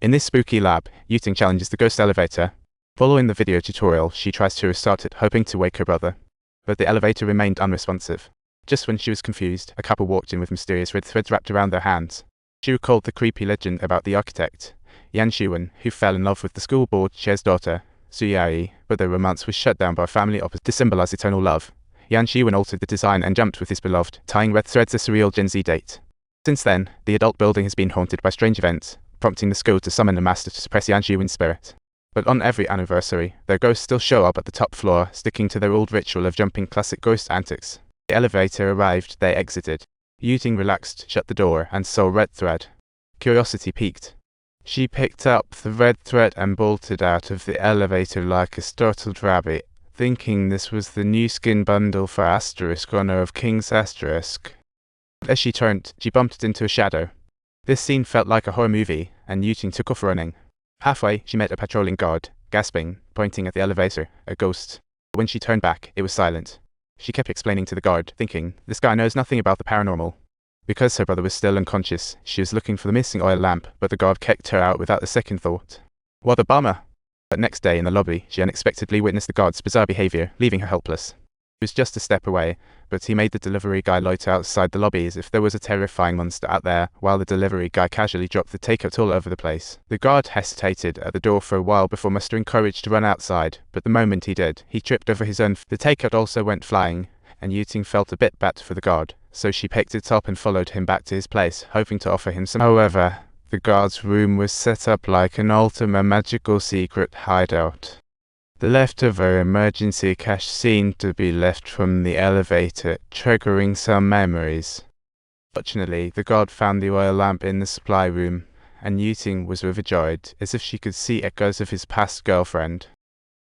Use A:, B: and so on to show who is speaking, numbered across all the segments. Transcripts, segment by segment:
A: In this spooky lab, Yuting challenges the ghost elevator. Following the video tutorial, she tries to restart it, hoping to wake her brother. But the elevator remained unresponsive. Just when she was confused, a couple walked in with mysterious red threads wrapped around their hands. She recalled the creepy legend about the architect, Yan Xuan, who fell in love with the school board chair's daughter, Su Yayi, but their romance was shut down by family opposition to symbolize eternal love. Yan Xuan altered the design and jumped with his beloved, tying red threads a surreal Gen Z date. Since then, the adult building has been haunted by strange events, prompting the school to summon a master to suppress Yan Xuan's spirit. But on every anniversary, their ghosts still show up at the top floor, sticking to their old ritual of jumping classic ghost antics. The elevator arrived, they exited. Yuting relaxed, shut the door, and saw red thread. Curiosity piqued. She picked up the red thread and bolted out of the elevator like a startled rabbit, thinking this was the new skin bundle for Asterisk, honor of King's Asterisk. As she turned, she bumped into a shadow. This scene felt like a horror movie, and Yuting took off running. Halfway, she met a patrolling guard, gasping, pointing at the elevator, a ghost. When she turned back, it was silent. She kept explaining to the guard, thinking, this guy knows nothing about the paranormal. Because her brother was still unconscious, she was looking for the missing oil lamp, but the guard kicked her out without a second thought. What a bummer! But next day in the lobby, she unexpectedly witnessed the guard's bizarre behavior, leaving her helpless. He was just a step away, but he made the delivery guy loiter outside the lobby as if there was a terrifying monster out there, while the delivery guy casually dropped the takeout all over the place. The guard hesitated at the door for a while before mustering courage to run outside, but the moment he did, he tripped over his own. The takeout also went flying, and Yuting felt a bit bad for the guard, so she picked it up and followed him back to his place, hoping to offer him some. However, the guard's room was set up like an ultimate magical secret hideout. The leftover emergency cache seemed to be left from the elevator, triggering some memories. Fortunately, the guard found the oil lamp in the supply room, and Yuting was overjoyed, as if she could see echoes of his past girlfriend.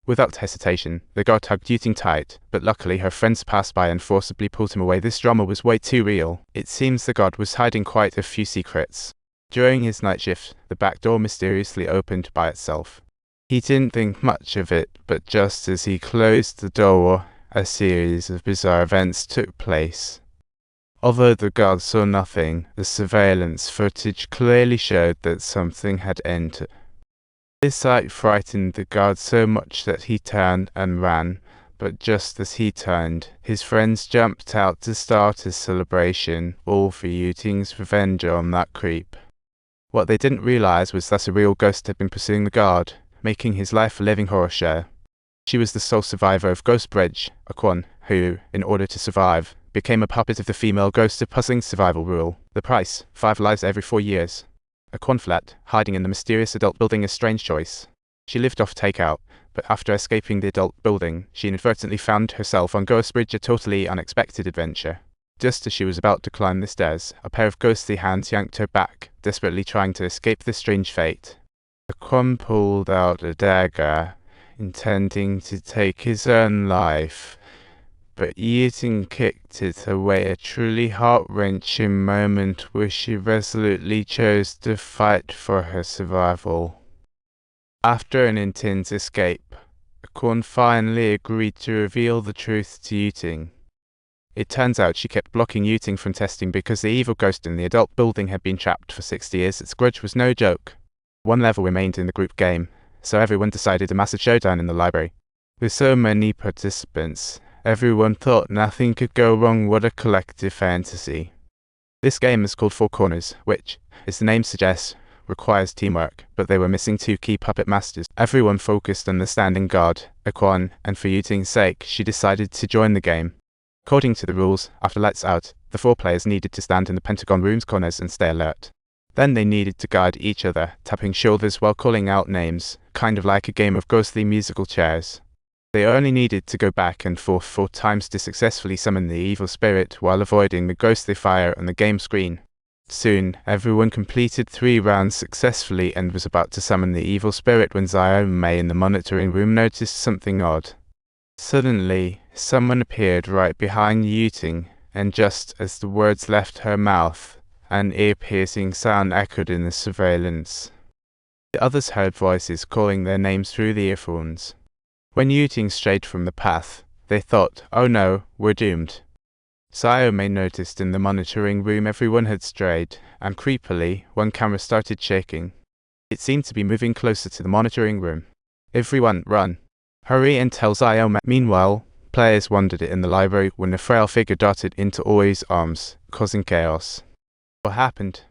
A: Without hesitation, the guard hugged Yuting tight, but luckily her friends passed by and forcibly pulled him away. This drama was way too real. It seems the guard was hiding quite a few secrets. During his night shift, the back door mysteriously opened by itself. He didn't think much of it, but just as he closed the door, a series of bizarre events took place. Although the guard saw nothing, the surveillance footage clearly showed that something had entered. This sight frightened the guard so much that he turned and ran, but just as he turned, his friends jumped out to start a celebration, all for Yuting's revenge on that creep. What they didn't realize was that a real ghost had been pursuing the guard, making his life a living horror show. She was the sole survivor of Ghost Bridge, a Guan, who, in order to survive, became a puppet of the female ghost of puzzling survival rule. The price, 5 lives every 4 years. A Guan flat, hiding in the mysterious adult building, a strange choice. She lived off takeout, but after escaping the adult building, she inadvertently found herself on Ghost Bridge, a totally unexpected adventure. Just as she was about to climb the stairs, a pair of ghostly hands yanked her back, desperately trying to escape this strange fate. The Guan pulled out a dagger, intending to take his own life, but Yuting kicked it away, a truly heart-wrenching moment where she resolutely chose to fight for her survival. After an intense escape, Guan finally agreed to reveal the truth to Yuting. It turns out she kept blocking Yuting from testing because the evil ghost in the adult building had been trapped for 60 years. Its grudge was no joke. 1 level remained in the group game, so everyone decided a massive showdown in the library. With so many participants, everyone thought nothing could go wrong. What a collective fantasy. This game is called Four Corners, which, as the name suggests, requires teamwork, but they were missing 2 key puppet masters. Everyone focused on the standing guard, a Guan, and for Yuting's sake, she decided to join the game. According to the rules, after lights out, the 4 players needed to stand in the Pentagon room's corners and stay alert. Then they needed to guide each other, tapping shoulders while calling out names, kind of like a game of ghostly musical chairs. They only needed to go back and forth 4 times to successfully summon the evil spirit while avoiding the ghostly fire on the game screen. Soon, everyone completed 3 rounds successfully and was about to summon the evil spirit when Xiao Mei in the monitoring room noticed something odd. Suddenly, someone appeared right behind Yuting, and just as the words left her mouth, an ear-piercing sound echoed in the surveillance. The others heard voices calling their names through the earphones. When Yuting strayed from the path, they thought, oh no, we're doomed. Xiao Mei noticed in the monitoring room everyone had strayed, and creepily, one camera started shaking. It seemed to be moving closer to the monitoring room. Everyone, run. Hurry and tell Xiao. Meanwhile, players wandered in the library when a frail figure darted into Oi's arms, causing chaos. What happened?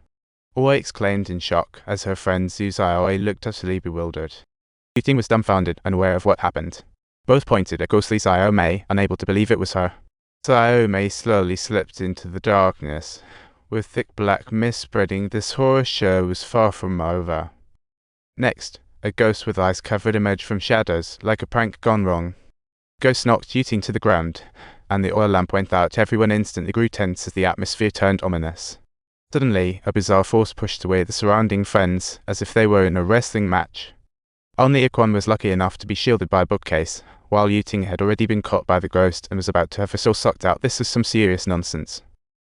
A: Oi exclaimed in shock as her friend Zhu Xiaoi looked utterly bewildered. Yuting was dumbfounded, unaware of what happened. Both pointed at ghostly Xiao Mei, unable to believe it was her. Xiao Mei slowly slipped into the darkness. With thick black mist spreading, this horror show was far from over. Next, a ghost with eyes covered emerged from shadows, like a prank gone wrong. The ghost knocked Yuting to the ground, and the oil lamp went out. Everyone instantly grew tense as the atmosphere turned ominous. Suddenly, a bizarre force pushed away the surrounding friends, as if they were in a wrestling match. Only Guan was lucky enough to be shielded by a bookcase, while Yuting had already been caught by the ghost and was about to have her soul sucked out. This was some serious nonsense.